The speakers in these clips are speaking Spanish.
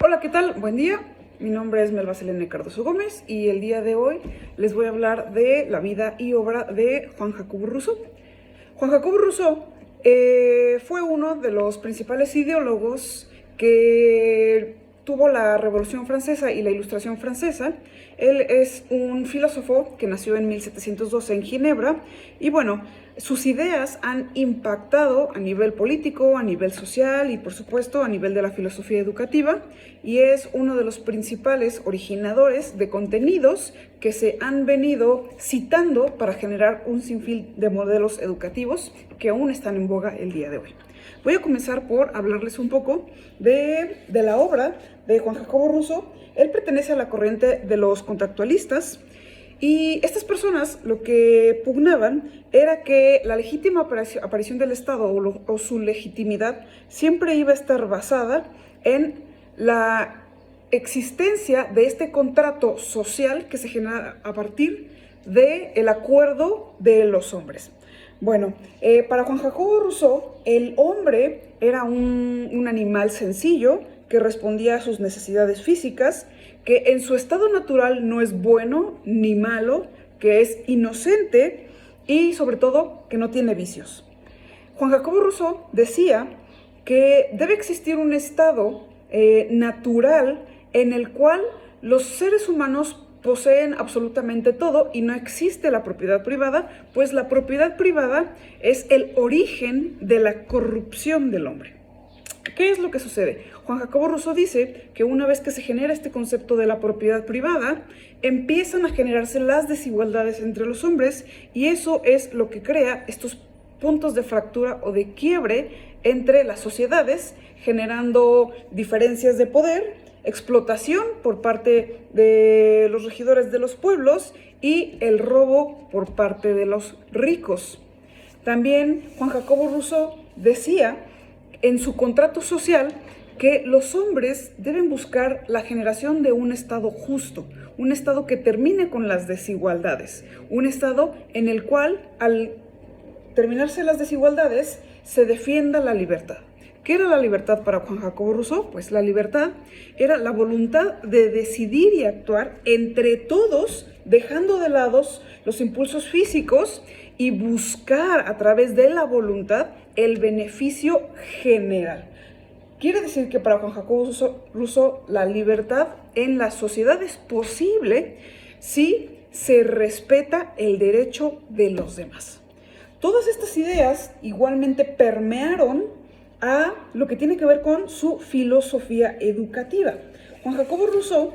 Hola, ¿qué tal? Buen día. Mi nombre es Melba Selene Cardoso Gómez y el día de hoy les voy a hablar de la vida y obra de Juan Jacobo Rousseau. Juan Jacobo Rousseau fue uno de los principales ideólogos que tuvo la Revolución Francesa y la Ilustración Francesa. Él es un filósofo que nació en 1712 en Ginebra y bueno, sus ideas han impactado a nivel político, a nivel social y por supuesto a nivel de la filosofía educativa, y es uno de los principales originadores de contenidos que se han venido citando para generar un sinfín de modelos educativos que aún están en boga el día de hoy. Voy a comenzar por hablarles un poco de la obra de Juan Jacobo Rousseau. Él pertenece a la corriente de los contractualistas y estas personas lo que pugnaban era que la legítima aparición del Estado o su legitimidad siempre iba a estar basada en la existencia de este contrato social que se genera a partir del acuerdo de los hombres. Bueno, para Juan Jacobo Rousseau, el hombre era un animal sencillo que respondía a sus necesidades físicas, que en su estado natural no es bueno ni malo, que es inocente y sobre todo que no tiene vicios. Juan Jacobo Rousseau decía que debe existir un estado natural en el cual los seres humanos poseen absolutamente todo y no existe la propiedad privada, pues la propiedad privada es el origen de la corrupción del hombre. ¿Qué es lo que sucede? Juan Jacobo Rousseau dice que una vez que se genera este concepto de la propiedad privada, empiezan a generarse las desigualdades entre los hombres y eso es lo que crea estos puntos de fractura o de quiebre entre las sociedades, generando diferencias de poder, explotación por parte de los regidores de los pueblos y el robo por parte de los ricos. También Juan Jacobo Rousseau decía en su contrato social que los hombres deben buscar la generación de un Estado justo, un Estado que termine con las desigualdades, un Estado en el cual al terminarse las desigualdades se defienda la libertad. ¿Qué era la libertad para Juan Jacobo Rousseau? Pues la libertad era la voluntad de decidir y actuar entre todos, dejando de lado los impulsos físicos y buscar a través de la voluntad el beneficio general. Quiere decir que para Juan Jacobo Rousseau la libertad en la sociedad es posible si se respeta el derecho de los demás. Todas estas ideas igualmente permearon a lo que tiene que ver con su filosofía educativa. Juan Jacobo Rousseau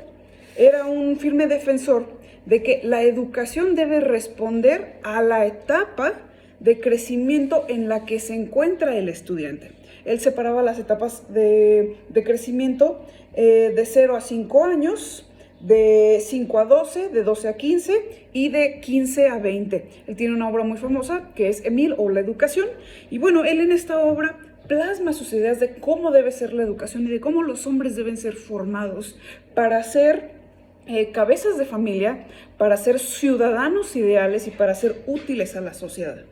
era un firme defensor de que la educación debe responder a la etapa de crecimiento en la que se encuentra el estudiante. Él separaba las etapas de crecimiento de 0 a 5 años, de 5 a 12, de 12 a 15 y de 15 a 20. Él tiene una obra muy famosa que es Emile o La Educación. Y bueno, él en esta obra plasma sus ideas de cómo debe ser la educación y de cómo los hombres deben ser formados para ser cabezas de familia, para ser ciudadanos ideales y para ser útiles a la sociedad.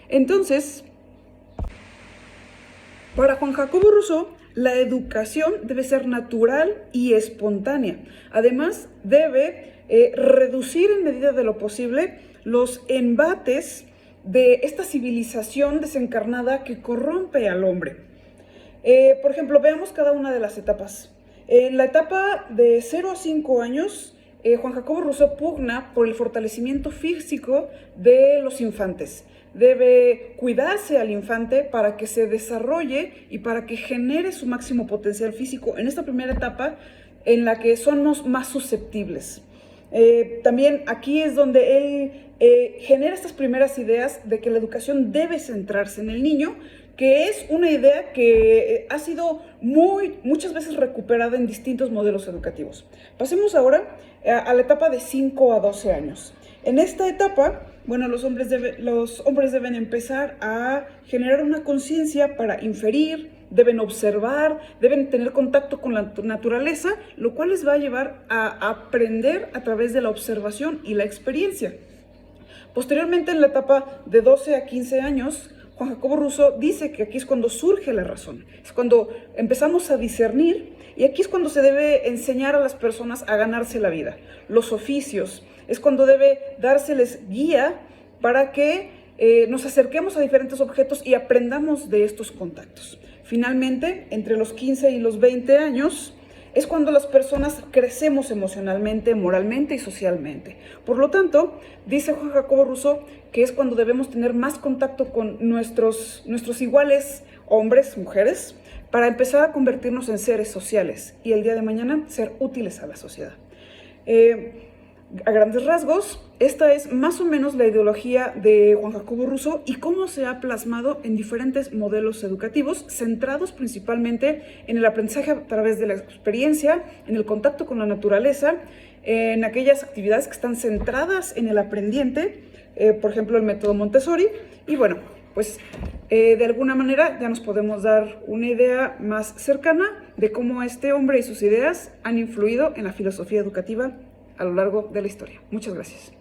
Entonces, para Juan Jacobo Rousseau, la educación debe ser natural y espontánea. Además, debe reducir en medida de lo posible los embates de esta civilización desencarnada que corrompe al hombre. Por ejemplo, veamos cada una de las etapas. En la etapa de 0 a 5 años, Juan Jacobo Rousseau pugna por el fortalecimiento físico de los infantes. Debe cuidarse al infante para que se desarrolle y para que genere su máximo potencial físico en esta primera etapa en la que somos más susceptibles. También aquí es donde él genera estas primeras ideas de que la educación debe centrarse en el niño, que es una idea que ha sido muchas veces recuperada en distintos modelos educativos. Pasemos ahora a la etapa de 5 a 12 años. En esta etapa, bueno, los hombres deben empezar a generar una conciencia para inferir, deben observar, deben tener contacto con la naturaleza, lo cual les va a llevar a aprender a través de la observación y la experiencia. Posteriormente, en la etapa de 12 a 15 años, Juan Jacobo Rousseau dice que aquí es cuando surge la razón, es cuando empezamos a discernir Y aquí es cuando se debe enseñar a las personas a ganarse la vida. Los oficios, es cuando debe dárseles guía para que nos acerquemos a diferentes objetos y aprendamos de estos contactos. Finalmente, entre los 15 y los 20 años, es cuando las personas crecemos emocionalmente, moralmente y socialmente. Por lo tanto, dice Juan Jacobo Rousseau que es cuando debemos tener más contacto con nuestros iguales, hombres, mujeres, para empezar a convertirnos en seres sociales y el día de mañana ser útiles a la sociedad. A grandes rasgos, esta es más o menos la ideología de Juan Jacobo Rousseau y cómo se ha plasmado en diferentes modelos educativos, centrados principalmente en el aprendizaje a través de la experiencia, en el contacto con la naturaleza, en aquellas actividades que están centradas en el aprendiente, por ejemplo el método Montessori. Y bueno, pues de alguna manera ya nos podemos dar una idea más cercana de cómo este hombre y sus ideas han influido en la filosofía educativa a lo largo de la historia. Muchas gracias.